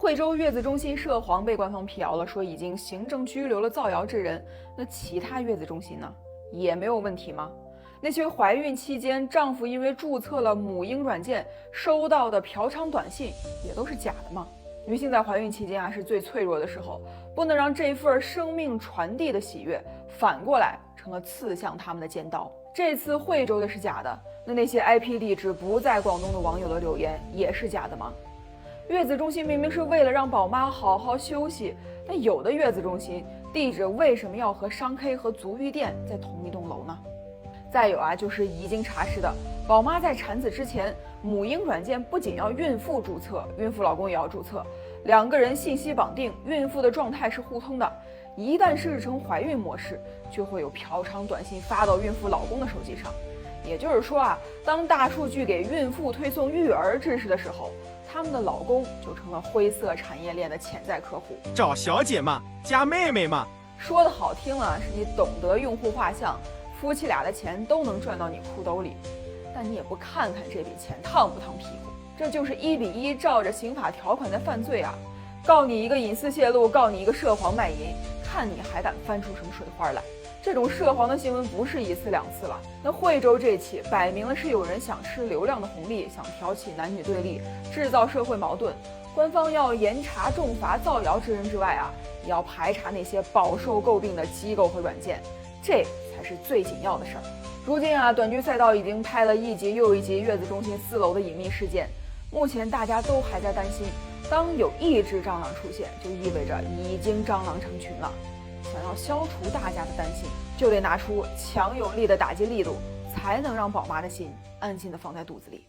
惠州月子中心涉黄被官方辟谣了，说已经行政拘留了造谣之人。那其他月子中心呢，也没有问题吗？那些怀孕期间丈夫因为注册了母婴软件收到的嫖娼短信，也都是假的吗？女性在怀孕期间是最脆弱的时候，不能让这份生命传递的喜悦反过来成了刺向他们的尖刀。这次惠州的是假的，那些 IP 地址不在广东的网友的留言也是假的吗？月子中心明明是为了让宝妈好好休息，那有的月子中心地址为什么要和商 K 和足浴店在同一栋楼呢？再有就是已经查实的，宝妈在产子之前，母婴软件不仅要孕妇注册，孕妇老公也要注册，两个人信息绑定，孕妇的状态是互通的。一旦设置成怀孕模式，就会有嫖娼短信发到孕妇老公的手机上。也就是说当大数据给孕妇推送育儿知识的时候，他们的老公就成了灰色产业链的潜在客户。找小姐嘛，加妹妹嘛。说的好听了，是你懂得用户画像，夫妻俩的钱都能赚到你裤兜里，但你也不看看这笔钱烫不烫屁股。这就是1:1照着刑法条款在犯罪告你一个隐私泄露，告你一个涉黄卖淫，看你还敢翻出什么水花来。这种涉黄的新闻不是1次2次了。那惠州这起摆明了是有人想吃流量的红利，想挑起男女对立，制造社会矛盾。官方要严查重罚造谣之人之外也要排查那些饱受诟病的机构和软件，这才是最紧要的事儿。如今短剧赛道已经拍了一集又一集月子中心4楼的隐秘事件，目前大家都还在担心，当有一只蟑螂出现，就意味着已经蟑螂成群了。想要消除大家的担心，就得拿出强有力的打击力度，才能让宝妈的心安心的放在肚子里。